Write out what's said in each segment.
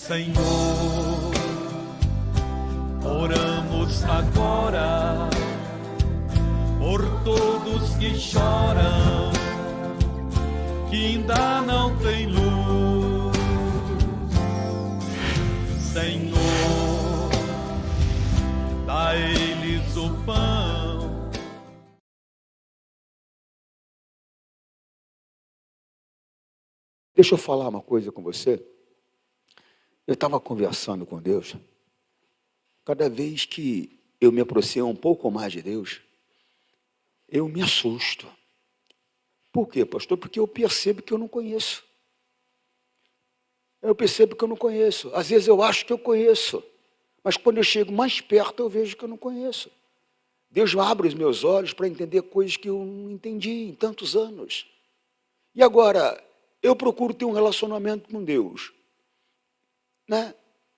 Senhor, oramos agora por todos que choram, que ainda não têm luz. Senhor, dá a eles o pão. Deixa eu falar uma coisa com você. Eu estava conversando com Deus. Cada vez que eu me aproximo um pouco mais de Deus, eu me assusto. Por quê, pastor? Porque eu percebo que eu não conheço. Eu percebo que eu não conheço. Às vezes eu acho que eu conheço, mas quando eu chego mais perto, eu vejo que eu não conheço. Deus abre os meus olhos para entender coisas que eu não entendi em tantos anos. E agora, eu procuro ter um relacionamento com Deus, né?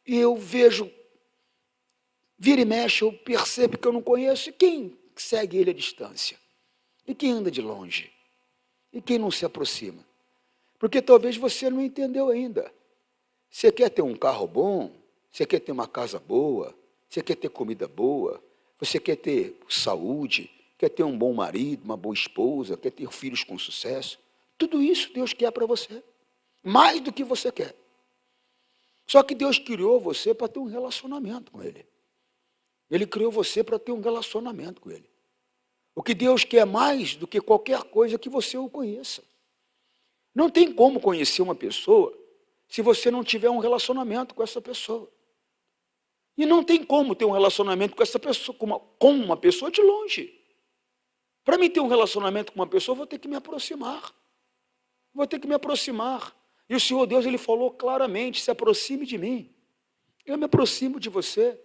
E eu vejo, vira e mexe, eu percebo que eu não conheço. E quem segue Ele à distância? E quem anda de longe? E quem não se aproxima? Porque talvez você não entendeu ainda. Você quer ter um carro bom? Você quer ter uma casa boa? Você quer ter comida boa? Você quer ter saúde? Quer ter um bom marido, uma boa esposa? Quer ter filhos com sucesso? Tudo isso Deus quer para você. Mais do que você quer. Só que Deus criou você para ter um relacionamento com Ele. Ele criou você para ter um relacionamento com Ele. O que Deus quer mais do que qualquer coisa é que você o conheça. Não tem como conhecer uma pessoa se você não tiver um relacionamento com essa pessoa. E não tem como ter um relacionamento com essa pessoa, com uma pessoa de longe. Para mim ter um relacionamento com uma pessoa, eu vou ter que me aproximar. Vou ter que me aproximar. E o Senhor Deus, Ele falou claramente, se aproxime de mim. Eu me aproximo de você.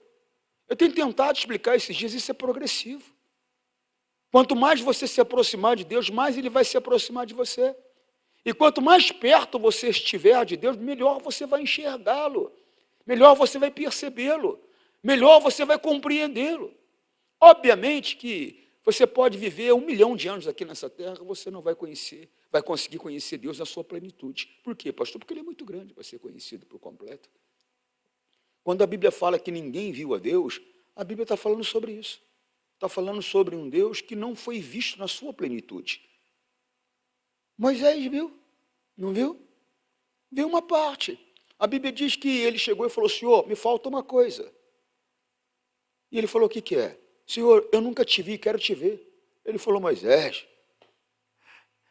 Eu tenho tentado explicar esses dias, isso é progressivo. Quanto mais você se aproximar de Deus, mais Ele vai se aproximar de você. E quanto mais perto você estiver de Deus, melhor você vai enxergá-lo, melhor você vai percebê-lo, melhor você vai compreendê-lo. Obviamente que você pode viver 1 milhão de anos aqui nessa terra, você não vai conseguir conhecer Deus na sua plenitude. Por quê, pastor? Porque Ele é muito grande para ser conhecido por completo. Quando a Bíblia fala que ninguém viu a Deus, a Bíblia está falando sobre isso. Está falando sobre um Deus que não foi visto na sua plenitude. Moisés viu, não viu? Viu uma parte. A Bíblia diz que ele chegou e falou, Senhor, me falta uma coisa. E ele falou, o que que é? Senhor, eu nunca te vi, quero te ver. Ele falou, Moisés,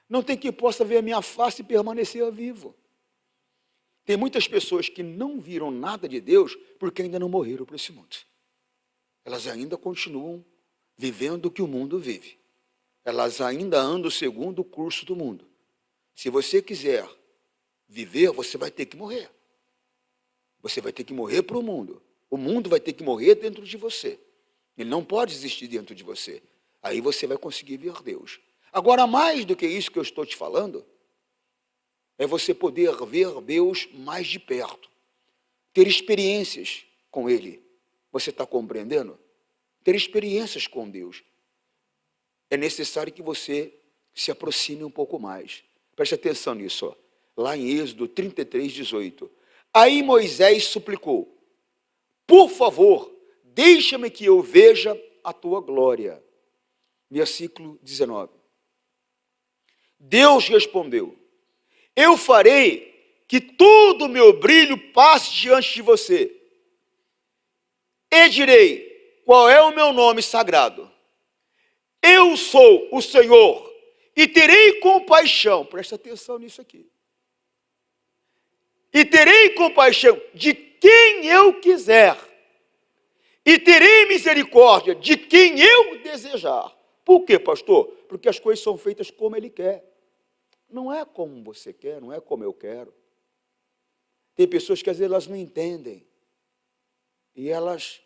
não tem quem possa ver a minha face e permanecer vivo. Tem muitas pessoas que não viram nada de Deus porque ainda não morreram para esse mundo. Elas ainda continuam vivendo o que o mundo vive. Elas ainda andam segundo o curso do mundo. Se você quiser viver, você vai ter que morrer. Você vai ter que morrer para o mundo. O mundo vai ter que morrer dentro de você. Ele não pode existir dentro de você. Aí você vai conseguir ver Deus. Agora, mais do que isso que eu estou te falando, é você poder ver Deus mais de perto. Ter experiências com Ele. Você está compreendendo? Ter experiências com Deus. É necessário que você se aproxime um pouco mais. Preste atenção nisso, ó. Lá em Êxodo 33, 18. Aí Moisés suplicou, por favor, deixa-me que eu veja a tua glória. Versículo 19. Deus respondeu, eu farei que todo o meu brilho passe diante de você. E direi, qual é o meu nome sagrado? Eu sou o Senhor. E terei compaixão, presta atenção nisso aqui. E terei compaixão de quem eu quiser. E terei misericórdia de quem eu desejar. Por quê, pastor? Porque as coisas são feitas como Ele quer. Não é como você quer, não é como eu quero. Tem pessoas que às vezes elas não entendem. E elas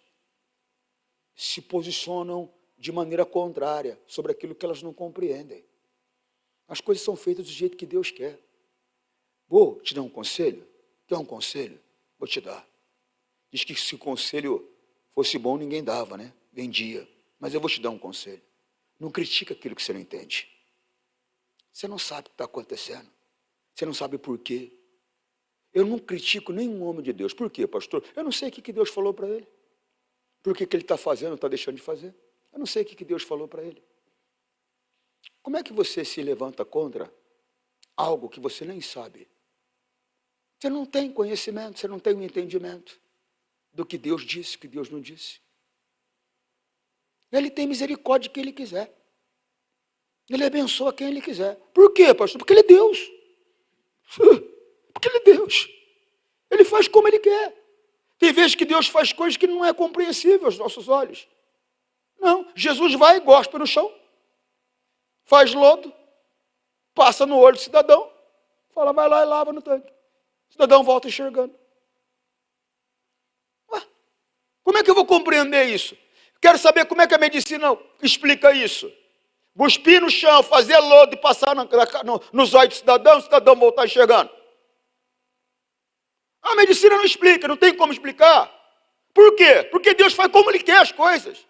se posicionam de maneira contrária sobre aquilo que elas não compreendem. As coisas são feitas do jeito que Deus quer. Vou te dar um conselho? Quer um conselho? Vou te dar. Diz que se o conselho fosse bom, ninguém dava, né? Vendia. Mas eu vou te dar um conselho. Não critica aquilo que você não entende. Você não sabe o que está acontecendo. Você não sabe por quê. Eu não critico nenhum homem de Deus. Por quê, pastor? Eu não sei o que Deus falou para ele. Por que ele está fazendo, está deixando de fazer? Eu não sei o que Deus falou para ele. Como é que você se levanta contra algo que você nem sabe? Você não tem conhecimento, você não tem um entendimento do que Deus disse, o que Deus não disse. Ele tem misericórdia de quem Ele quiser. Ele abençoa quem Ele quiser. Por quê, pastor? Porque Ele é Deus. Porque Ele é Deus. Ele faz como Ele quer. Tem vezes que Deus faz coisas que não é compreensível aos nossos olhos. Não, Jesus vai e gospe no chão, faz lodo, passa no olho do cidadão, fala, vai lá e lava no tanque. O cidadão volta enxergando. Ué, como é que eu vou compreender isso? Quero saber como é que a medicina explica isso. Cuspir no chão, fazer lodo e passar nos olhos do cidadão, o cidadão voltar enxergando. A medicina não explica, não tem como explicar. Por quê? Porque Deus faz como Ele quer as coisas.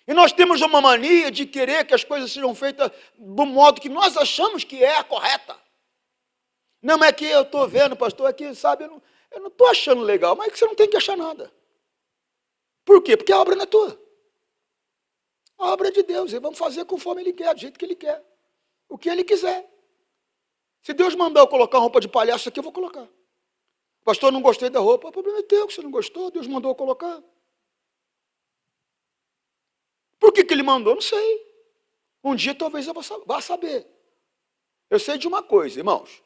E nós temos uma mania de querer que as coisas sejam feitas do modo que nós achamos que é a correta. Não é que eu estou vendo, pastor, aqui, sabe, eu não estou achando legal, mas é que você não tem que achar nada. Por quê? Porque a obra não é tua. A obra é de Deus, e vamos fazer conforme Ele quer, do jeito que Ele quer. O que Ele quiser. Se Deus mandar eu colocar roupa de palhaço aqui, eu vou colocar. Pastor, não gostei da roupa, o problema é teu, que você não gostou, Deus mandou eu colocar. Por que Ele mandou? Não sei. Um dia talvez eu vá saber. Eu sei de uma coisa, irmãos.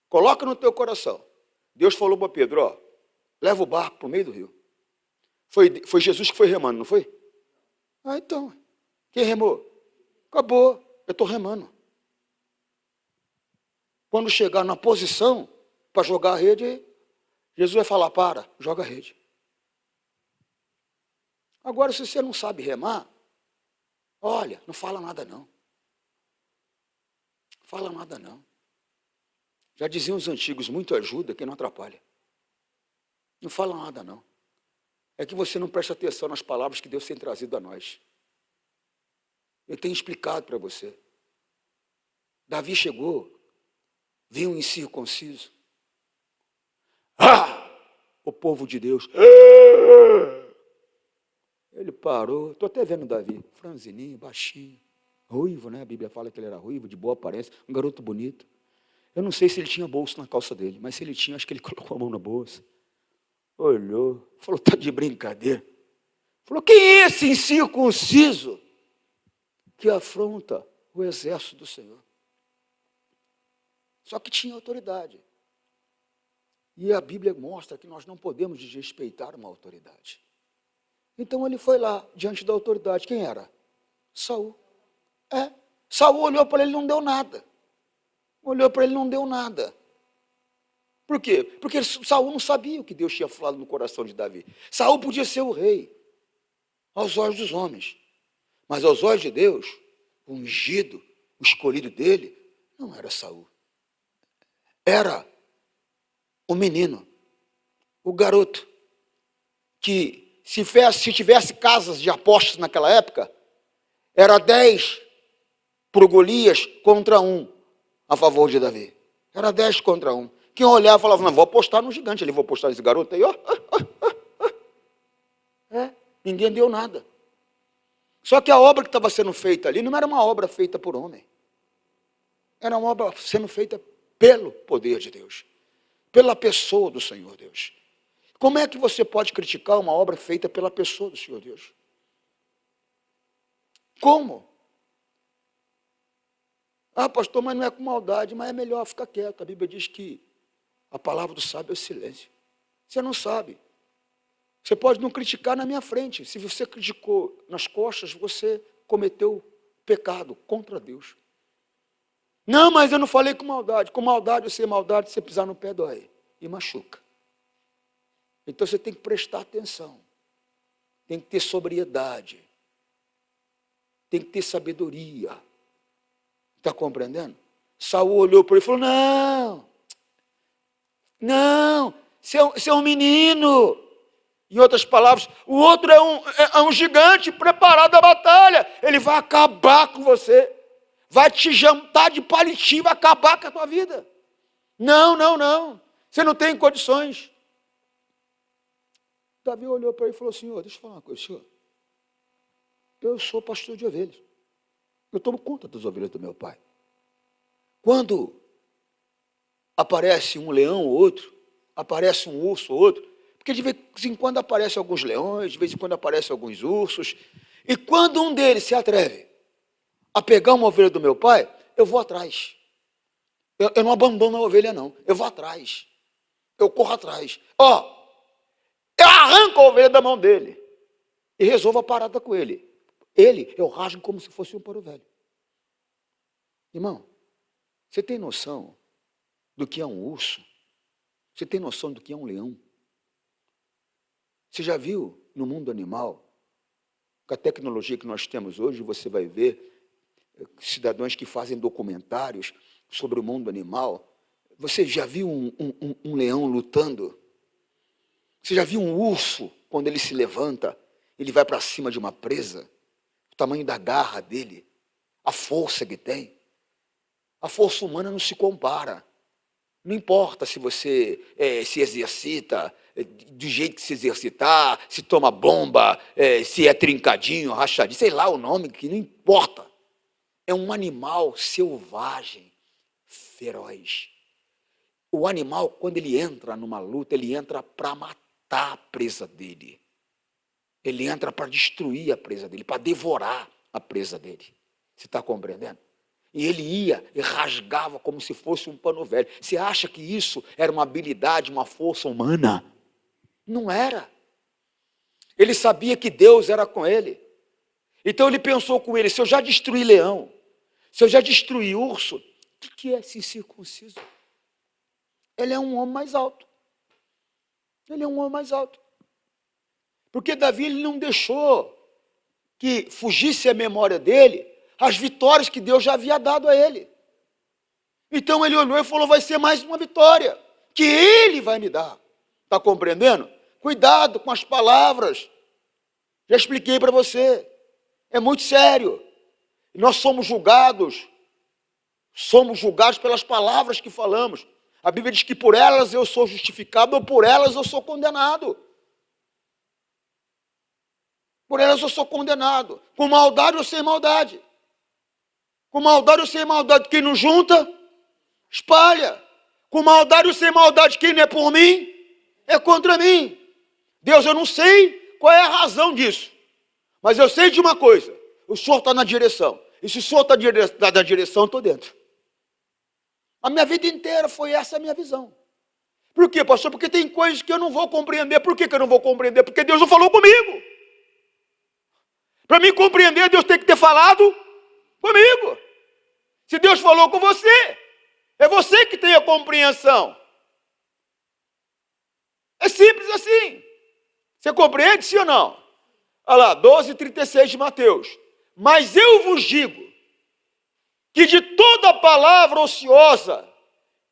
Coloca no teu coração. Deus falou para Pedro, ó, leva o barco para o meio do rio. Foi Jesus que foi remando, não foi? Ah, então. Quem remou? Acabou. Eu estou remando. Quando chegar na posição para jogar a rede, Jesus vai falar, para, joga a rede. Agora, se você não sabe remar, olha, não fala nada não. Fala nada não. Já diziam os antigos, muito ajuda quem não atrapalha. Não fala nada não. É que você não presta atenção nas palavras que Deus tem trazido a nós. Eu tenho explicado para você. Davi chegou, viu um incircunciso. O povo de Deus. Ele parou, estou até vendo Davi, franzininho, baixinho, ruivo, né? A Bíblia fala que ele era ruivo, de boa aparência, um garoto bonito. Eu não sei se ele tinha bolso na calça dele, mas se ele tinha, acho que ele colocou a mão na bolsa. Olhou, falou, tá de brincadeira. Falou, quem é esse incircunciso que afronta o exército do Senhor? Só que tinha autoridade. E a Bíblia mostra que nós não podemos desrespeitar uma autoridade. Então ele foi lá, diante da autoridade. Quem era? Saul. Saul olhou para ele e não deu nada. Olhou para ele e não deu nada. Por quê? Porque Saul não sabia o que Deus tinha falado no coração de Davi. Saul podia ser o rei, aos olhos dos homens. Mas aos olhos de Deus, o ungido, o escolhido dele, não era Saul. Era o menino, o garoto, que se tivesse casas de apostas naquela época, era 10 para o Golias contra 1 a favor de Davi. Era 10 contra 1. Quem olhava falava, não, vou apostar no gigante, vou apostar nesse garoto aí, ó. Ninguém deu nada. Só que a obra que estava sendo feita ali não era uma obra feita por homem. Era uma obra sendo feita pelo poder de Deus. Pela pessoa do Senhor Deus. Como é que você pode criticar uma obra feita pela pessoa do Senhor Deus? Como? Ah, pastor, mas não é com maldade, mas é melhor ficar quieto. A Bíblia diz que a palavra do sábio é o silêncio. Você não sabe. Você pode não criticar na minha frente. Se você criticou nas costas, você cometeu pecado contra Deus. Não, mas eu não falei com maldade. Com maldade ou sem maldade, você pisar no pé dói e machuca. Então você tem que prestar atenção. Tem que ter sobriedade. Tem que ter sabedoria. Está compreendendo? Saul olhou para ele e falou, não, você é um menino. Em outras palavras, o outro é um gigante preparado à batalha. Ele vai acabar com você. Vai te jantar de palitinho, vai acabar com a tua vida. Não. Você não tem condições. Davi olhou para ele e falou, Senhor, deixa eu falar uma coisa, Senhor. Eu sou pastor de ovelhas. Eu tomo conta das ovelhas do meu pai. Quando aparece um leão ou outro, aparece um urso ou outro, porque de vez em quando aparecem alguns leões, de vez em quando aparecem alguns ursos, e quando um deles se atreve a pegar uma ovelha do meu pai, eu vou atrás. Eu não abandono a ovelha, não. Eu vou atrás. Eu corro atrás. Eu arranco a ovelha da mão dele e resolvo a parada com ele. Eu rasgo como se fosse um paro velho. Irmão, você tem noção do que é um urso? Você tem noção do que é um leão? Você já viu no mundo animal, com a tecnologia que nós temos hoje, você vai ver cidadãos que fazem documentários sobre o mundo animal. Você já viu um leão lutando? Você já viu um urso, quando ele se levanta, ele vai para cima de uma presa? O tamanho da garra dele, a força que tem. A força humana não se compara. Não importa se você se exercita do jeito que se exercitar, se toma bomba, se é trincadinho, rachadinho, sei lá o nome, que não importa. É um animal selvagem, feroz. O animal, quando ele entra numa luta, ele entra para matar a presa dele. Ele entra para destruir a presa dele, para devorar a presa dele. Você está compreendendo? E ele ia e rasgava como se fosse um pano velho. Você acha que isso era uma habilidade, uma força humana? Não era. Ele sabia que Deus era com ele. Então ele pensou com ele, se eu já destruí leão, se eu já destruí urso, o que é esse incircunciso? Ele é um homem mais alto. Ele é um homem mais alto. Porque Davi ele não deixou que fugisse a memória dele as vitórias que Deus já havia dado a ele. Então ele olhou e falou, vai ser mais uma vitória que ele vai me dar. Está compreendendo? Cuidado com as palavras. Já expliquei para você. É muito sério. Nós somos julgados pelas palavras que falamos. A Bíblia diz que por elas eu sou justificado ou por elas eu sou condenado. Por elas eu sou condenado. Com maldade ou sem maldade. Com maldade ou sem maldade, quem não junta, espalha. Com maldade ou sem maldade, quem não é por mim, é contra mim. Deus, eu não sei qual é a razão disso. Mas eu sei de uma coisa. O Senhor está na direção. E se o Senhor está na direção, eu estou dentro. A minha vida inteira foi essa a minha visão. Por quê, pastor? Porque tem coisas que eu não vou compreender. Por que eu não vou compreender? Porque Deus não falou comigo. Para mim compreender, Deus tem que ter falado comigo. Se Deus falou com você, é você que tem a compreensão. É simples assim. Você compreende, sim ou não? Olha lá, 12:36 de Mateus. Mas eu vos digo que de toda palavra ociosa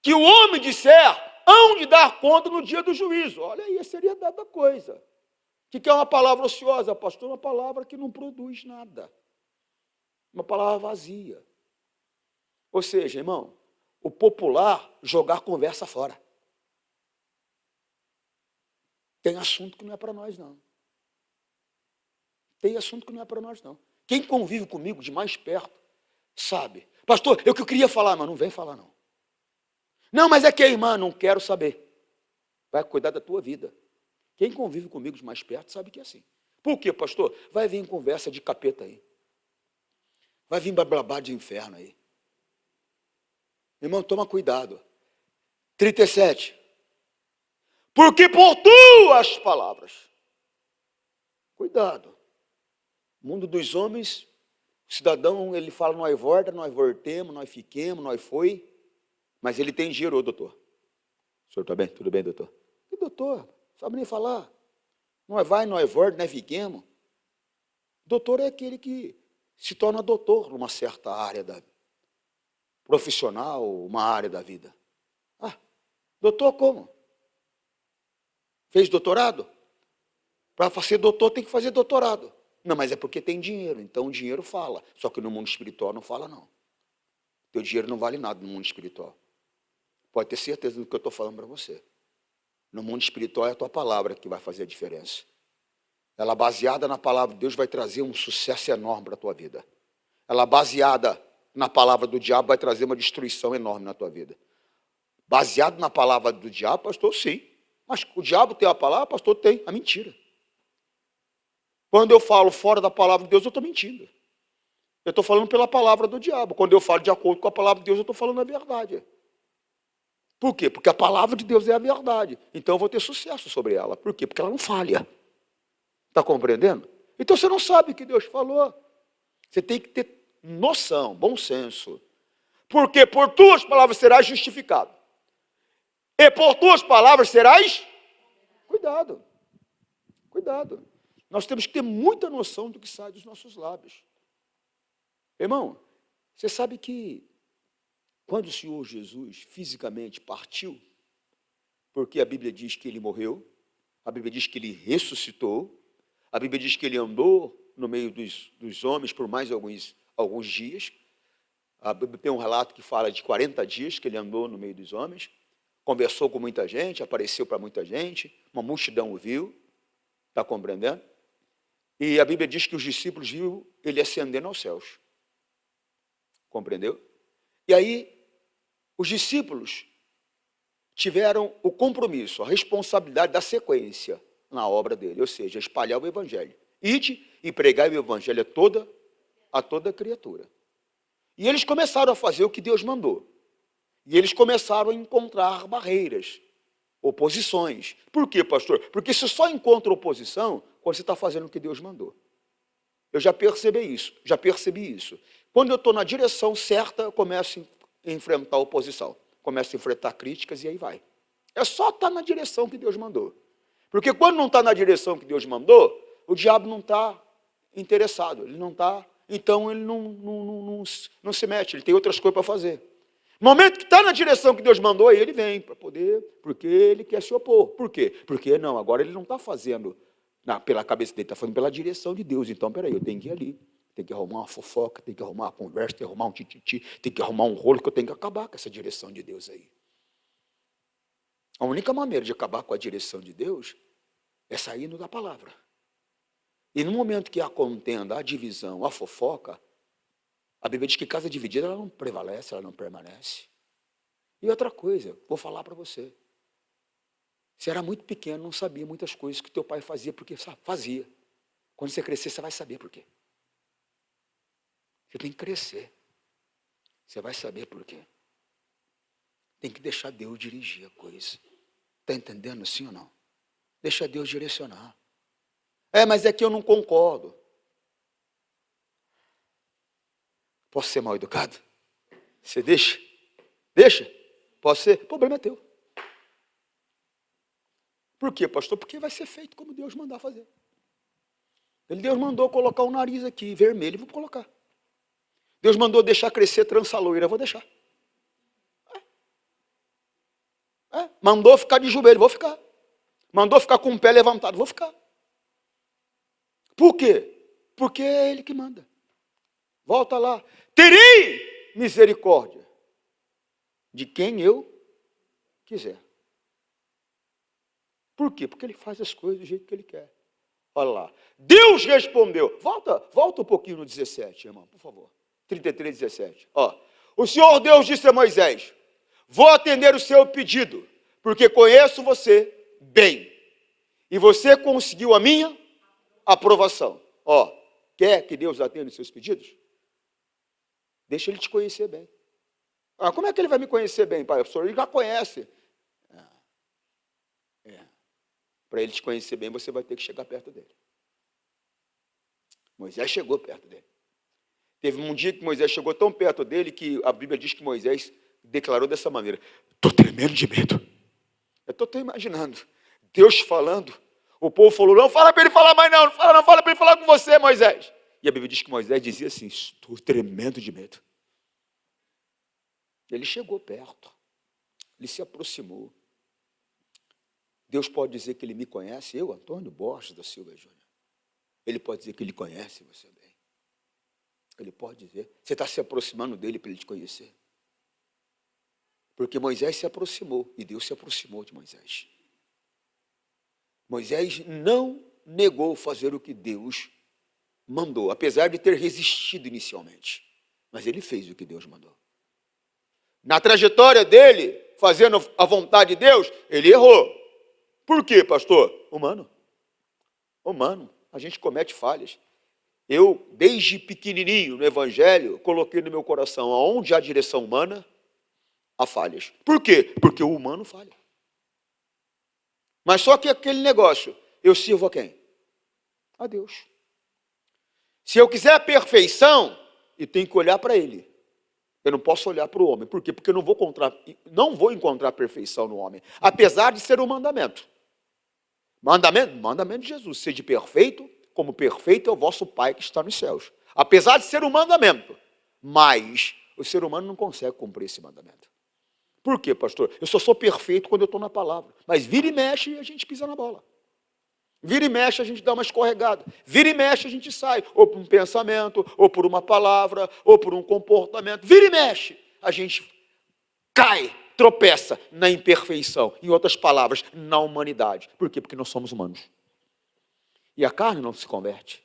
que o homem disser, hão de dar conta no dia do juízo. Olha aí a seriedade da coisa. O que é uma palavra ociosa, pastor? Uma palavra que não produz nada. Uma palavra vazia. Ou seja, irmão, o popular jogar conversa fora. Tem assunto que não é para nós, não. Tem assunto que não é para nós, não. Quem convive comigo de mais perto sabe. Pastor, eu que eu queria falar, mas não vem falar, não. Não, mas é que a irmã, não quero saber. Vai cuidar da tua vida. Quem convive comigo de mais perto sabe que é assim. Por quê, pastor? Vai vir conversa de capeta aí. Vai vir blabá de inferno aí. Irmão, toma cuidado. 37. Porque por tuas palavras. Cuidado. Mundo dos homens, o cidadão, ele fala, nós volta, nós voltemos, nós fiquemos, nós foi. Mas ele tem dinheiro, ô doutor. O senhor está bem? Tudo bem, doutor? Que doutor? Não sabe nem falar. Nós vai, nós volta, nós fiquemos. Doutor é aquele que se torna doutor numa certa área profissional, uma área da vida. Ah, doutor como? Fez doutorado? Para ser doutor tem que fazer doutorado. Não, mas é porque tem dinheiro, então o dinheiro fala. Só que no mundo espiritual não fala, não. Teu dinheiro não vale nada no mundo espiritual. Pode ter certeza do que eu estou falando para você. No mundo espiritual é a tua palavra que vai fazer a diferença. Ela baseada na palavra de Deus vai trazer um sucesso enorme para a tua vida. Ela baseada na palavra do diabo vai trazer uma destruição enorme na tua vida. Baseado na palavra do diabo, pastor, sim. Mas o diabo tem a palavra, pastor, tem a mentira. Quando eu falo fora da palavra de Deus, eu estou mentindo. Eu estou falando pela palavra do diabo. Quando eu falo de acordo com a palavra de Deus, eu estou falando a verdade. Por quê? Porque a palavra de Deus é a verdade. Então eu vou ter sucesso sobre ela. Por quê? Porque ela não falha. Está compreendendo? Então você não sabe o que Deus falou. Você tem que ter noção, bom senso. Porque por tuas palavras serás justificado. E por tuas palavras serás... Cuidado. Cuidado. Nós temos que ter muita noção do que sai dos nossos lábios. Irmão, você sabe que quando o Senhor Jesus fisicamente partiu, porque a Bíblia diz que ele morreu, a Bíblia diz que ele ressuscitou, a Bíblia diz que ele andou no meio dos homens por mais alguns dias. A Bíblia tem um relato que fala de 40 dias que ele andou no meio dos homens, conversou com muita gente, apareceu para muita gente, uma multidão o viu, está compreendendo? E a Bíblia diz que os discípulos viram ele ascendendo aos céus. Compreendeu? E aí, os discípulos tiveram o compromisso, a responsabilidade da sequência na obra dele, ou seja, espalhar o evangelho. Ide e pregar o evangelho a toda criatura. E eles começaram a fazer o que Deus mandou. E eles começaram a encontrar barreiras, oposições. Por quê, pastor? Porque você só encontra oposição quando você está fazendo o que Deus mandou. Eu já percebi isso. Quando eu estou na direção certa, eu começo a enfrentar oposição. Começo a enfrentar críticas e aí vai. É só estar na direção que Deus mandou. Porque quando não está na direção que Deus mandou, o diabo não está interessado. Ele não está... Então ele não se mete, ele tem outras coisas para fazer. No momento que está na direção que Deus mandou, aí ele vem para poder, porque ele quer se opor. Por quê? Porque não, agora ele não está fazendo pela cabeça dele, está fazendo pela direção de Deus. Então, peraí, eu tenho que ir ali, tenho que arrumar uma fofoca, tenho que arrumar uma conversa, tenho que arrumar um tititi, tenho que arrumar um rolo, que eu tenho que acabar com essa direção de Deus aí. A única maneira de acabar com a direção de Deus é saindo da palavra. E no momento que há contenda, a divisão, a fofoca, a Bíblia diz que casa dividida ela não prevalece, ela não permanece. E outra coisa, vou falar para você. Você era muito pequeno, não sabia muitas coisas que teu pai fazia, porque fazia. Quando você crescer, você vai saber por quê. Você tem que crescer. Você vai saber por quê. Tem que deixar Deus dirigir a coisa. Está entendendo assim ou não? Deixa Deus direcionar. Mas é que eu não concordo. Posso ser mal educado? Você deixa? Deixa? Posso ser? O problema é teu. Por quê, pastor? Porque vai ser feito como Deus mandar fazer. Deus mandou colocar o nariz aqui vermelho, vou colocar. Deus mandou deixar crescer trança loira, vou deixar. Mandou ficar de joelho, vou ficar. Mandou ficar com o pé levantado, vou ficar. Por quê? Porque é Ele que manda. Volta lá. Terei misericórdia de quem eu quiser. Por quê? Porque Ele faz as coisas do jeito que Ele quer. Olha lá. Deus respondeu. Volta um pouquinho no 17, irmão, por favor. 33, 17. O Senhor Deus disse a Moisés: vou atender o seu pedido, porque conheço você bem. E você conseguiu a minha aprovação. Quer que Deus atenda os seus pedidos? Deixa Ele te conhecer bem. Como é que Ele vai me conhecer bem, pai? O senhor ele já conhece. Para Ele te conhecer bem, você vai ter que chegar perto dele. Moisés chegou perto dele. Teve um dia que Moisés chegou tão perto dele que a Bíblia diz que Moisés declarou dessa maneira: estou tremendo de medo. Eu estou imaginando Deus falando. O povo falou: não fala para ele falar mais não fala para ele falar com você, Moisés. E a Bíblia diz que Moisés dizia assim: estou tremendo de medo. Ele chegou perto, ele se aproximou. Deus pode dizer que Ele me conhece, eu, Antônio Borges da Silva Júnior. Ele pode dizer que Ele conhece você bem. Ele pode dizer. Você está se aproximando dEle para Ele te conhecer. Porque Moisés se aproximou e Deus se aproximou de Moisés. Moisés não negou fazer o que Deus mandou, apesar de ter resistido inicialmente. Mas ele fez o que Deus mandou. Na trajetória dele, fazendo a vontade de Deus, ele errou. Por quê, pastor? Humano. A gente comete falhas. Eu, desde pequenininho no Evangelho, coloquei no meu coração, aonde há direção humana, há falhas. Por quê? Porque o humano falha. Mas só que aquele negócio, eu sirvo a quem? A Deus. Se eu quiser a perfeição, eu tenho que olhar para Ele. Eu não posso olhar para o homem. Por quê? Porque eu não vou encontrar perfeição no homem. Apesar de ser um mandamento. Mandamento de Jesus. Sede perfeito, como perfeito é o vosso Pai que está nos céus. Apesar de ser um mandamento. Mas o ser humano não consegue cumprir esse mandamento. Por quê, pastor? Eu só sou perfeito quando eu estou na palavra. Mas vira e mexe e a gente pisa na bola. Vira e mexe, a gente dá uma escorregada. Vira e mexe, a gente sai. Ou por um pensamento, ou por uma palavra, ou por um comportamento. Vira e mexe, a gente cai, tropeça na imperfeição. Em outras palavras, na humanidade. Por quê? Porque nós somos humanos. E a carne não se converte.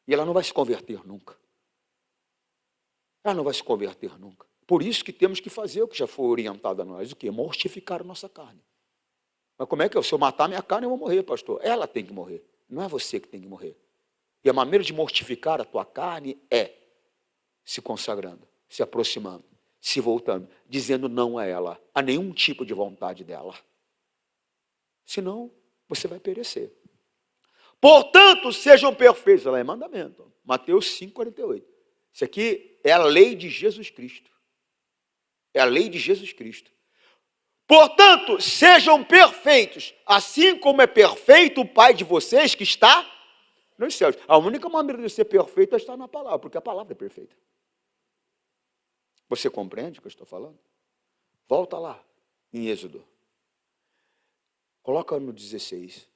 E ela não vai se converter nunca. Ela não vai se converter nunca. Por isso que temos que fazer o que já foi orientado a nós. O quê? Mortificar a nossa carne. Mas como é que eu? Se eu matar minha carne, eu vou morrer, pastor. Ela tem que morrer. Não é você que tem que morrer. E a maneira de mortificar a tua carne é se consagrando, se aproximando, se voltando, dizendo não a ela, a nenhum tipo de vontade dela. Senão, você vai perecer. Portanto, sejam perfeitos. Ela é mandamento. Mateus 5,48. Isso aqui é a lei de Jesus Cristo. É a lei de Jesus Cristo. Portanto, sejam perfeitos, assim como é perfeito o Pai de vocês que está nos céus. A única maneira de ser perfeito é estar na palavra, porque a palavra é perfeita. Você compreende o que eu estou falando? Volta lá, em Êxodo. Coloca no 16.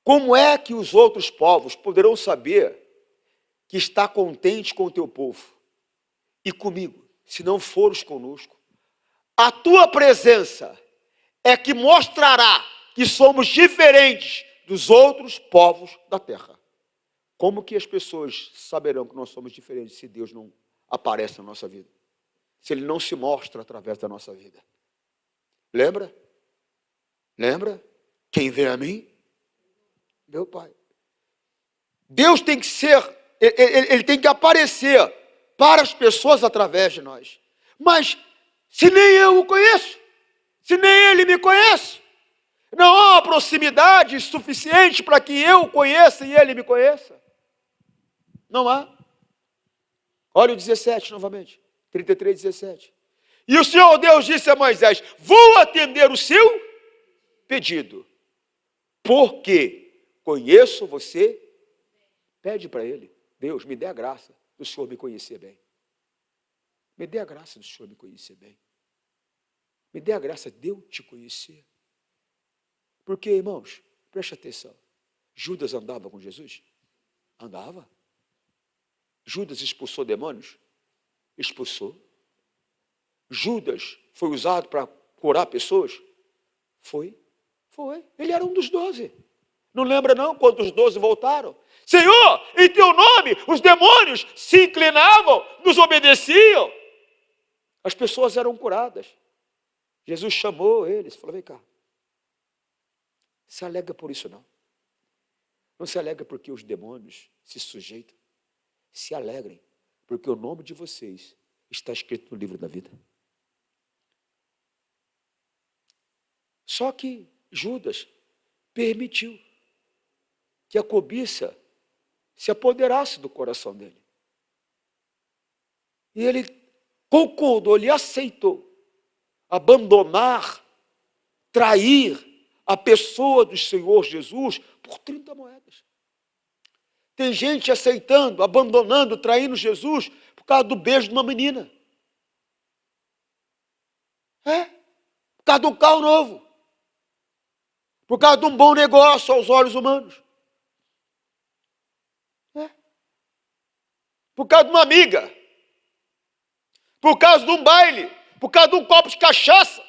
Como é que os outros povos poderão saber que está contente com o teu povo e comigo, se não fores conosco? A tua presença é que mostrará que somos diferentes dos outros povos da terra. Como que as pessoas saberão que nós somos diferentes se Deus não aparece na nossa vida? Se Ele não se mostra através da nossa vida? Lembra? Lembra? Quem vem a mim? Meu Pai. Deus tem que ser, Ele tem que aparecer para as pessoas através de nós. Mas se nem eu o conheço, se nem ele me conhece, não há uma proximidade suficiente para que eu o conheça e ele me conheça. Não há. Olha o 17 novamente, 33, 17. E o Senhor Deus disse a Moisés: vou atender o seu pedido, porque conheço você. Pede para ele: Deus, me dê a graça do Senhor me conhecer bem. Me dê a graça do Senhor me conhecer bem. Me dê a graça de eu te conhecer. Porque, irmãos, preste atenção. Judas andava com Jesus? Andava. Judas expulsou demônios? Expulsou. Judas foi usado para curar pessoas? Foi. Foi. Ele era um dos 12. Não lembra não quando os 12 voltaram? Senhor, em teu nome os demônios se inclinavam, nos obedeciam. As pessoas eram curadas. Jesus chamou eles, falou: vem cá. Se alega por isso não. Não se alega porque os demônios se sujeitam. Se alegrem, porque o nome de vocês está escrito no livro da vida. Só que Judas permitiu que a cobiça se apoderasse do coração dele. E ele concordou, ele aceitou abandonar, trair a pessoa do Senhor Jesus por 30 moedas. Tem gente aceitando, abandonando, traindo Jesus por causa do beijo de uma menina. Por causa de um carro novo. Por causa de um bom negócio aos olhos humanos. Por causa de uma amiga. por causa de um baile, por causa de um copo de cachaça,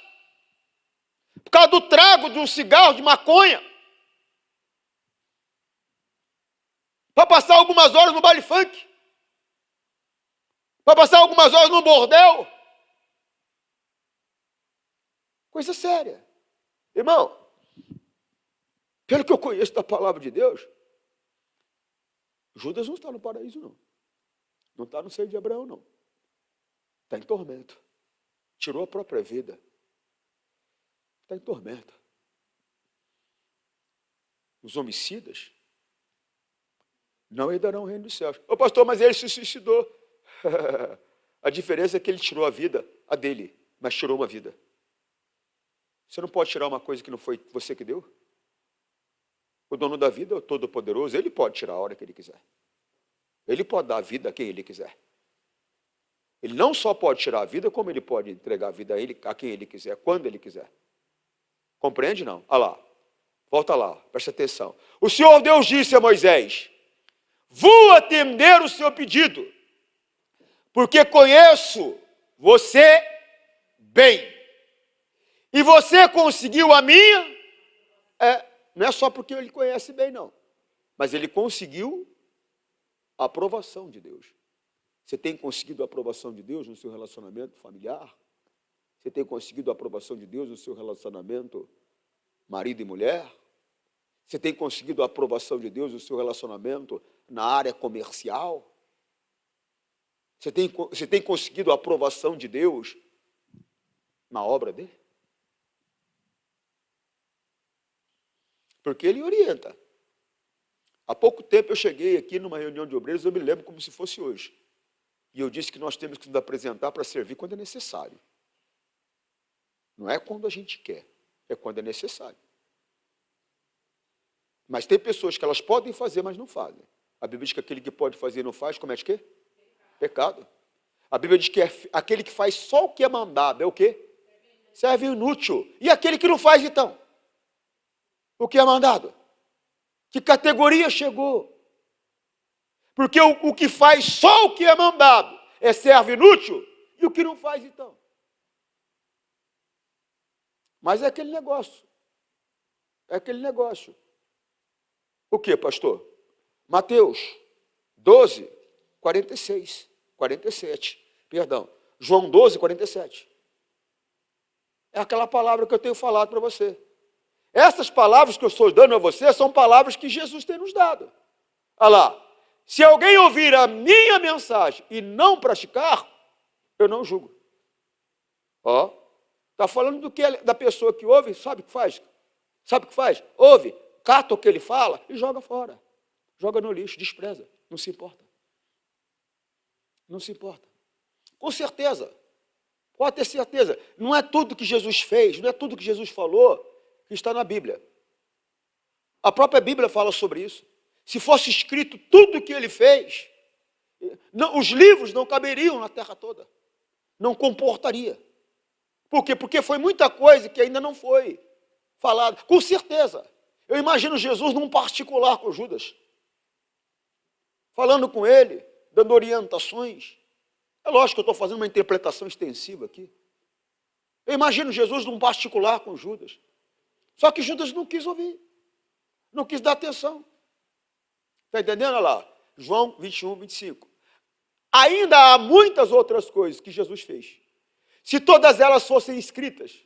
por causa do trago de um cigarro de maconha, para passar algumas horas no baile funk, para passar algumas horas no bordel. Coisa séria. Irmão, pelo que eu conheço da palavra de Deus, Judas não está no paraíso, não. Não está no seio de Abraão, não. Está em tormento. Tirou a própria vida. Está em tormento. Os homicidas não herdarão o reino dos céus. Ô pastor, mas ele se suicidou. A diferença é que ele tirou a vida, a dele, mas tirou uma vida. Você não pode tirar uma coisa que não foi você que deu? O dono da vida, o Todo-Poderoso, ele pode tirar a hora que ele quiser. Ele pode dar a vida a quem ele quiser. Ele não só pode tirar a vida, como ele pode entregar a vida a quem ele quiser, quando ele quiser. Compreende, não? Olha lá. Volta lá, presta atenção. O Senhor Deus disse a Moisés: vou atender o seu pedido, porque conheço você bem. E você conseguiu a minha? Não é só porque ele conhece bem, não. Mas ele conseguiu a aprovação de Deus. Você tem conseguido a aprovação de Deus no seu relacionamento familiar? Você tem conseguido a aprovação de Deus no seu relacionamento marido e mulher? Você tem conseguido a aprovação de Deus no seu relacionamento na área comercial? Você tem conseguido a aprovação de Deus na obra dele? Porque ele orienta. Há pouco tempo eu cheguei aqui numa reunião de obreiros, eu me lembro como se fosse hoje. E eu disse que nós temos que nos apresentar para servir quando é necessário. Não é quando a gente quer, é quando é necessário. Mas tem pessoas que elas podem fazer, mas não fazem. A Bíblia diz que aquele que pode fazer e não faz, comete o quê? Pecado. A Bíblia diz que aquele que faz só o que é mandado é o quê? Serve inútil. E aquele que não faz, então? O que é mandado? Que categoria chegou? Porque o que faz só o que é mandado é servo inútil, e o que não faz, então? Mas é aquele negócio. É aquele negócio. O que, pastor? Mateus 12, 46, 47. Perdão. João 12, 47. É aquela palavra que eu tenho falado para você. Essas palavras que eu estou dando a você são palavras que Jesus tem nos dado. Olha lá. Se alguém ouvir a minha mensagem e não praticar, eu não julgo. Ó, está falando do que da pessoa que ouve, sabe o que faz? Sabe o que faz? Ouve, cata o que ele fala e joga fora. Joga no lixo, despreza, não se importa. Não se importa. Com certeza, pode ter certeza, não é tudo que Jesus fez, não é tudo que Jesus falou que está na Bíblia. A própria Bíblia fala sobre isso. Se fosse escrito tudo o que ele fez, os livros não caberiam na terra toda. Não comportaria. Por quê? Porque foi muita coisa que ainda não foi falada. Com certeza. Eu imagino Jesus num particular com Judas, falando com ele, dando orientações. É lógico que eu estou fazendo uma interpretação extensiva aqui. Eu imagino Jesus num particular com Judas. Só que Judas não quis ouvir. Não quis dar atenção. Está entendendo? Olha lá. João 21, 25. Ainda há muitas outras coisas que Jesus fez. Se todas elas fossem escritas,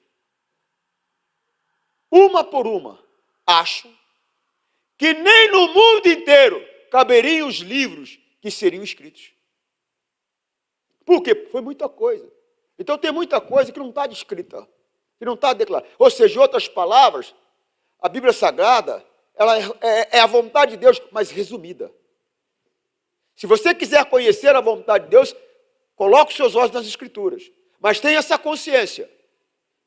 uma por uma, acho que nem no mundo inteiro caberiam os livros que seriam escritos. Por quê? Foi muita coisa. Então tem muita coisa que não está descrita, que não está declarada. Ou seja, em outras palavras, a Bíblia Sagrada, ela é a vontade de Deus, mas resumida. Se você quiser conhecer a vontade de Deus, coloque os seus olhos nas Escrituras. Mas tenha essa consciência,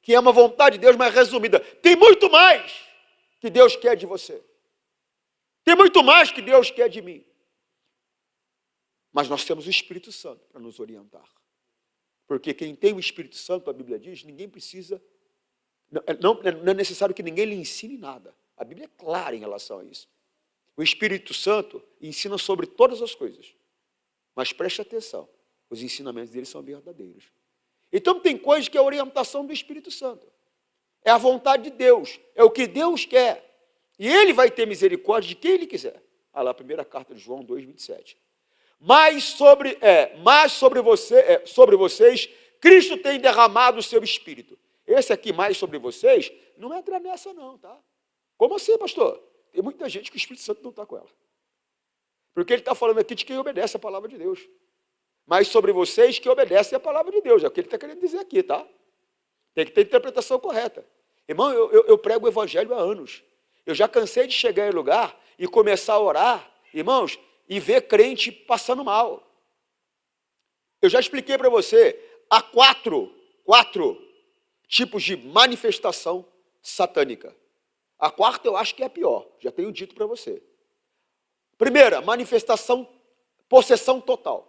que é uma vontade de Deus, mas resumida. Tem muito mais que Deus quer de você. Tem muito mais que Deus quer de mim. Mas nós temos o Espírito Santo para nos orientar. Porque quem tem o Espírito Santo, a Bíblia diz, ninguém precisa, não é necessário que ninguém lhe ensine nada. A Bíblia é clara em relação a isso. O Espírito Santo ensina sobre todas as coisas. Mas preste atenção, Os ensinamentos dele são verdadeiros. Então tem coisas que é a orientação do Espírito Santo. É a vontade de Deus, é o que Deus quer. E ele vai ter misericórdia de quem ele quiser. Olha lá, a primeira carta de João 2,27. Mas sobre vocês, Cristo tem derramado o seu Espírito. Esse aqui, mais sobre vocês, não entra nessa não, tá? Como assim, pastor? Tem muita gente que o Espírito Santo não está com ela. Porque ele está falando aqui de quem obedece a palavra de Deus. Mas sobre vocês que obedecem a palavra de Deus. É o que ele está querendo dizer aqui, tá? Tem que ter interpretação correta. Irmão, eu prego o evangelho há anos. Eu já cansei de chegar em lugar e começar a orar, irmãos, e ver crente passando mal. Eu já expliquei para você, há quatro tipos de manifestação satânica. A quarta eu acho que é a pior, já tenho dito para você. Primeira, manifestação, possessão total.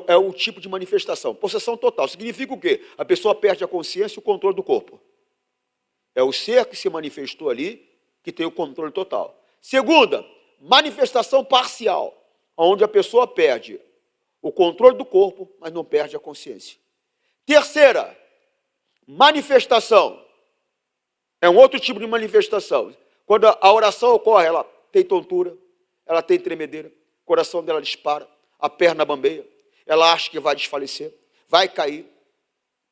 É o tipo de manifestação. Possessão total significa o quê? A pessoa perde a consciência e o controle do corpo. É o ser que se manifestou ali que tem o controle total. Segunda, manifestação parcial, onde a pessoa perde o controle do corpo, mas não perde a consciência. Terceira, manifestação. É um outro tipo de manifestação. Quando a oração ocorre, ela tem tontura, ela tem tremedeira, o coração dela dispara, a perna bambeia, ela acha que vai desfalecer, vai cair.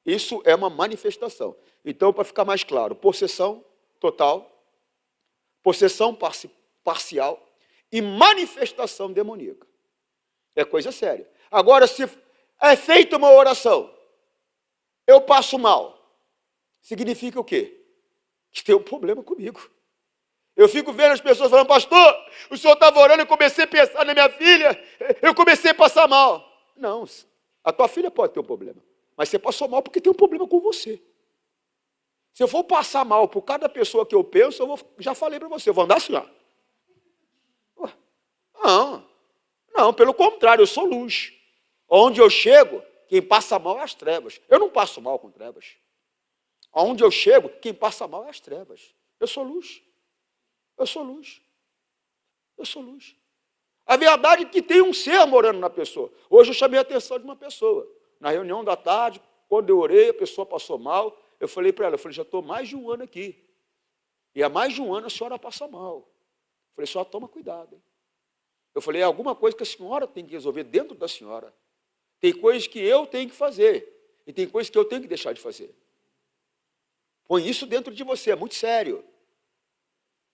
Isso é uma manifestação. Então, para ficar mais claro, possessão total, possessão parcial e manifestação demoníaca. É coisa séria. Agora, se é feita uma oração, eu passo mal, significa o quê? Que tem um problema comigo. Eu fico vendo as pessoas falando, pastor, o senhor estava orando, eu comecei a pensar na minha filha, eu comecei a passar mal. Não, a tua filha pode ter um problema, mas você passou mal porque tem um problema com você. Se eu for passar mal por cada pessoa que eu penso, já falei para você, eu vou andar assim, ó. Não, pelo contrário, eu sou luz. Onde eu chego, quem passa mal é as trevas. Eu não passo mal com trevas. Onde eu chego, quem passa mal é as trevas. Eu sou luz. Eu sou luz. Eu sou luz. A verdade é que tem um ser morando na pessoa. Hoje eu chamei a atenção de uma pessoa. Na reunião da tarde, quando eu orei, a pessoa passou mal. Eu falei para ela, já estou mais de um ano aqui. E há mais de um ano a senhora passa mal. Eu falei, só toma cuidado. Hein? Eu falei, é alguma coisa que a senhora tem que resolver dentro da senhora. Tem coisas que eu tenho que fazer. E tem coisas que eu tenho que deixar de fazer. Põe isso dentro de você, é muito sério.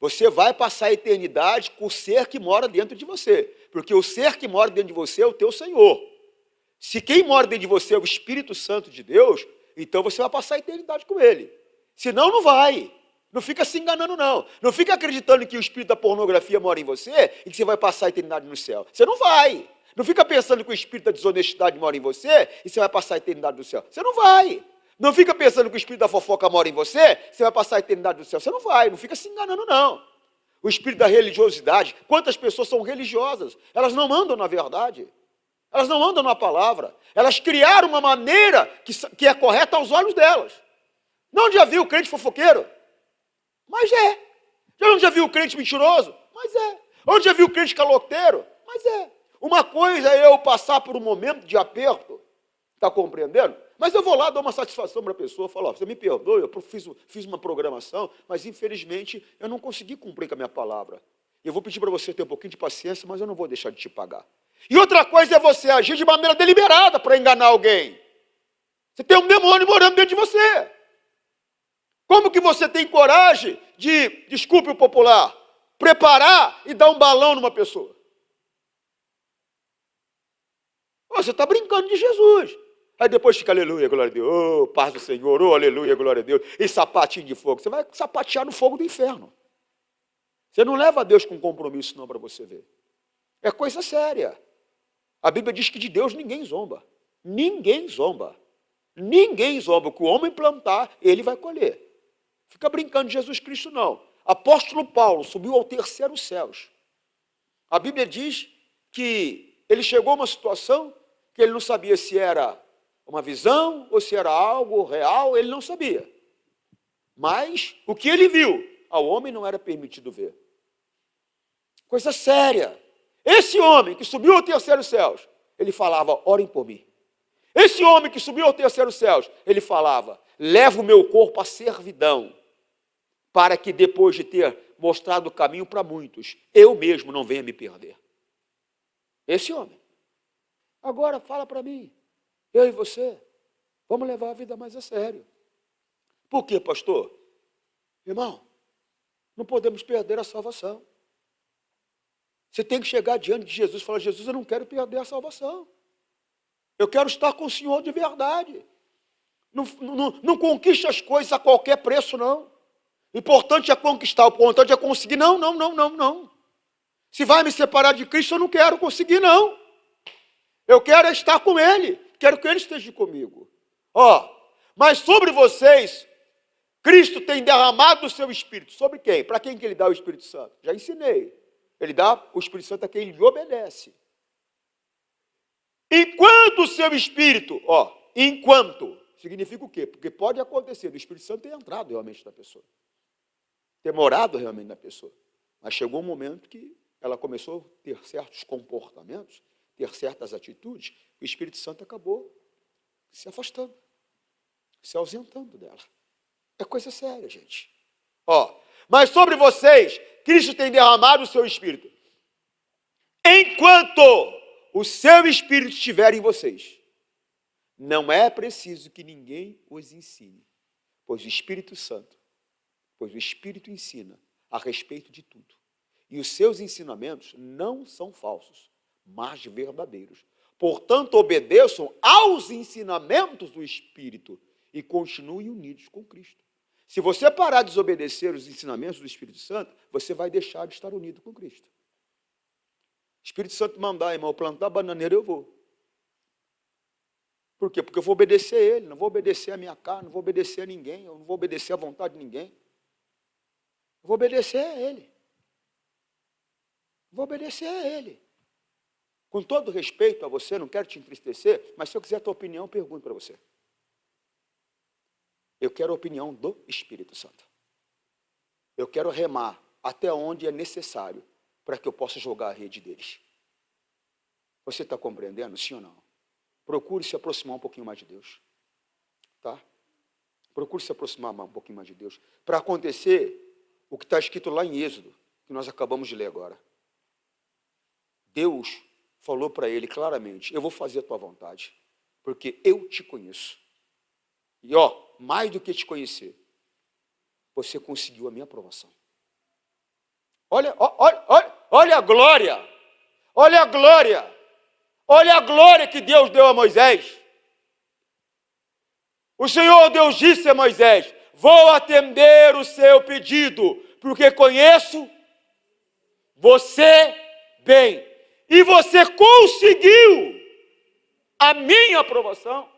Você vai passar a eternidade com o ser que mora dentro de você. Porque o ser que mora dentro de você é o teu Senhor. Se quem mora dentro de você é o Espírito Santo de Deus, então você vai passar a eternidade com ele. Senão, não vai. Não fica se enganando, não. Não fica acreditando que o espírito da pornografia mora em você e que você vai passar a eternidade no céu. Você não vai. Não fica pensando que o espírito da desonestidade mora em você e você vai passar a eternidade no céu. Você não vai. Não fica pensando que o espírito da fofoca mora em você e você vai passar a eternidade no céu. Você não vai. Não fica se enganando, não. O espírito da religiosidade. Quantas pessoas são religiosas? Elas não andam na verdade. Elas não andam na palavra. Elas criaram uma maneira que é correta aos olhos delas. Não já viu o crente fofoqueiro? Mas é. Já viu o crente mentiroso? Mas é. Onde já viu o crente caloteiro? Mas é. Uma coisa é eu passar por um momento de aperto, está compreendendo? Mas eu vou lá, dou uma satisfação para a pessoa, falo, você me perdoe, eu fiz uma programação, mas infelizmente eu não consegui cumprir com a minha palavra. Eu vou pedir para você ter um pouquinho de paciência, mas eu não vou deixar de te pagar. E outra coisa é você agir de maneira deliberada para enganar alguém. Você tem um demônio morando dentro de você. Como que você tem coragem de, desculpe o popular, preparar e dar um balão numa pessoa? Você está brincando de Jesus. Aí depois fica aleluia, glória a Deus, oh, paz do Senhor, oh, aleluia, glória a Deus, e sapatinho de fogo. Você vai sapatear no fogo do inferno. Você não leva a Deus com compromisso não para você ver. É coisa séria. A Bíblia diz que de Deus ninguém zomba. Ninguém zomba. Ninguém zomba. O que o homem plantar, ele vai colher. Fica brincando de Jesus Cristo, não. Apóstolo Paulo subiu ao terceiro céus. A Bíblia diz que ele chegou a uma situação que ele não sabia se era uma visão ou se era algo real, ele não sabia. Mas o que ele viu, ao homem não era permitido ver. Coisa séria. Esse homem que subiu ao terceiro céus, ele falava, orem por mim. Esse homem que subiu ao terceiro céu, ele falava, leva o meu corpo à servidão, para que depois de ter mostrado o caminho para muitos, eu mesmo não venha me perder. Esse homem. Agora fala para mim, eu e você, vamos levar a vida mais a sério. Por quê, pastor? Irmão, não podemos perder a salvação. Você tem que chegar diante de Jesus e falar, Jesus, eu não quero perder a salvação. Eu quero estar com o Senhor de verdade. Não conquiste as coisas a qualquer preço, não. O importante é conquistar, o importante é conseguir. Não. Se vai me separar de Cristo, eu não quero conseguir, não. Eu quero estar com Ele. Quero que Ele esteja comigo. Mas sobre vocês, Cristo tem derramado o seu Espírito. Sobre quem? Para quem que Ele dá o Espírito Santo? Já ensinei. Ele dá o Espírito Santo a quem lhe obedece. Enquanto o seu Espírito, enquanto, significa o quê? Porque pode acontecer do Espírito Santo ter entrado realmente na pessoa. Ter morado realmente na pessoa. Mas chegou um momento que ela começou a ter certos comportamentos, ter certas atitudes, o Espírito Santo acabou se afastando, se ausentando dela. É coisa séria, gente. Mas sobre vocês, Cristo tem derramado o seu Espírito. Enquanto o seu Espírito estiver em vocês, não é preciso que ninguém os ensine, pois o Espírito ensina a respeito de tudo. E os seus ensinamentos não são falsos, mas verdadeiros. Portanto, obedeçam aos ensinamentos do Espírito e continuem unidos com Cristo. Se você parar de desobedecer os ensinamentos do Espírito Santo, você vai deixar de estar unido com Cristo. O Espírito Santo mandar, irmão, eu plantar bananeira, eu vou. Por quê? Porque eu vou obedecer a Ele, não vou obedecer a minha carne, não vou obedecer a ninguém, eu não vou obedecer à vontade de ninguém. Eu vou obedecer a Ele. Vou obedecer a Ele. Com todo respeito a você, não quero te entristecer, mas se eu quiser a tua opinião, eu pergunto para você. Eu quero a opinião do Espírito Santo. Eu quero remar até onde é necessário para que eu possa jogar a rede deles. Você está compreendendo, sim ou não? Procure se aproximar um pouquinho mais de Deus. Tá? Procure se aproximar um pouquinho mais de Deus. Para acontecer o que está escrito lá em Êxodo, que nós acabamos de ler agora. Deus falou para ele claramente, eu vou fazer a tua vontade, porque eu te conheço. E mais do que te conhecer, você conseguiu a minha aprovação. Olha a glória, olha a glória, olha a glória que Deus deu a Moisés. O Senhor Deus disse a Moisés, vou atender o seu pedido, porque conheço você bem. E você conseguiu a minha aprovação.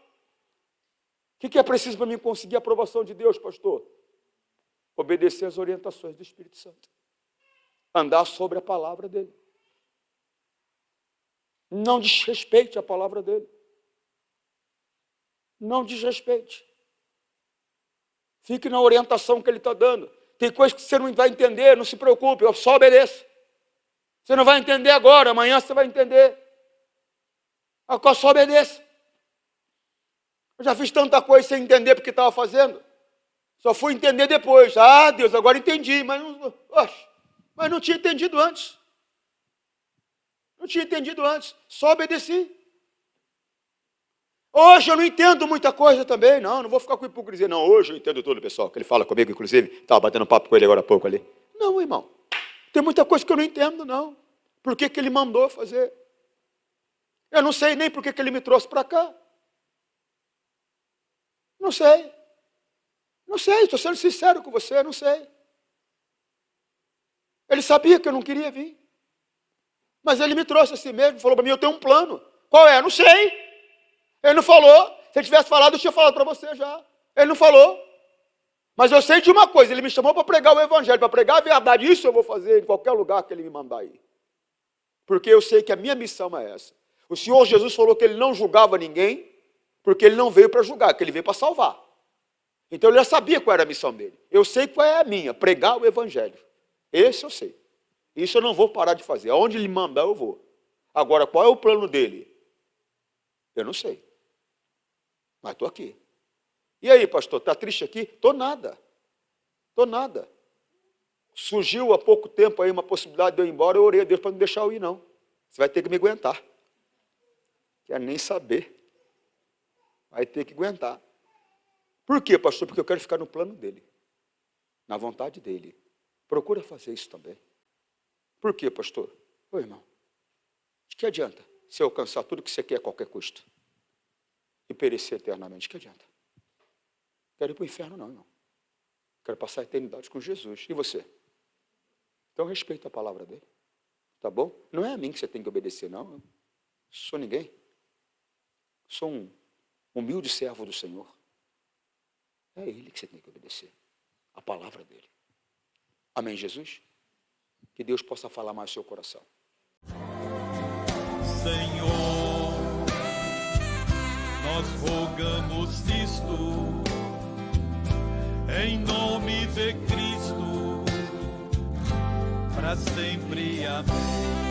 O que é preciso para mim conseguir a aprovação de Deus, pastor? Obedecer às orientações do Espírito Santo. Andar sobre a palavra dele. Não desrespeite a palavra dele. Não desrespeite. Fique na orientação que ele está dando. Tem coisas que você não vai entender, não se preocupe, eu só obedeço. Você não vai entender agora, amanhã você vai entender. Eu só obedeço. Eu já fiz tanta coisa sem entender porque estava fazendo. Só fui entender depois. Deus, agora entendi, mas não tinha entendido antes. Não tinha entendido antes. Só obedeci. Hoje eu não entendo muita coisa também. Não vou ficar com hipocrisia. Não, hoje eu entendo tudo, pessoal. Que ele fala comigo, inclusive. Estava batendo papo com ele agora há pouco ali. Não, irmão. Tem muita coisa que eu não entendo, não. Por que ele mandou fazer? Eu não sei nem por que ele me trouxe para cá. Não sei. Não sei, estou sendo sincero com você, não sei. Ele sabia que eu não queria vir. Mas ele me trouxe assim mesmo, falou para mim, eu tenho um plano. Qual é? Não sei. Ele não falou. Se ele tivesse falado, eu tinha falado para você já. Ele não falou. Mas eu sei de uma coisa, ele me chamou para pregar o Evangelho, para pregar a verdade. Isso eu vou fazer em qualquer lugar que ele me mandar ir. Porque eu sei que a minha missão é essa. O Senhor Jesus falou que ele não julgava ninguém, porque ele não veio para julgar, que ele veio para salvar. Então ele já sabia qual era a missão dele. Eu sei qual é a minha, pregar o Evangelho. Esse eu sei. Isso eu não vou parar de fazer. Aonde ele mandar eu vou. Agora, qual é o plano dele? Eu não sei. Mas estou aqui. E aí, pastor, está triste aqui? Estou nada. Estou nada. Surgiu há pouco tempo aí uma possibilidade de eu ir embora, eu orei a Deus para não deixar eu ir, não. Você vai ter que me aguentar. Quer nem saber. Vai ter que aguentar. Por quê, pastor? Porque eu quero ficar no plano dele. Na vontade dele. Procura fazer isso também. Por quê, pastor? Ô, irmão, de que adianta se eu alcançar tudo que você quer a qualquer custo? E perecer eternamente, de que adianta? Quero ir para o inferno, não, irmão. Quero passar a eternidade com Jesus. E você? Então respeita a palavra dele. Tá bom? Não é a mim que você tem que obedecer, não. Eu sou ninguém. Sou um humilde servo do Senhor. É ele que você tem que obedecer. A palavra dele. Amém, Jesus? Que Deus possa falar mais no seu coração. Senhor, nós rogamos isto em nome de Cristo, para sempre. Amém.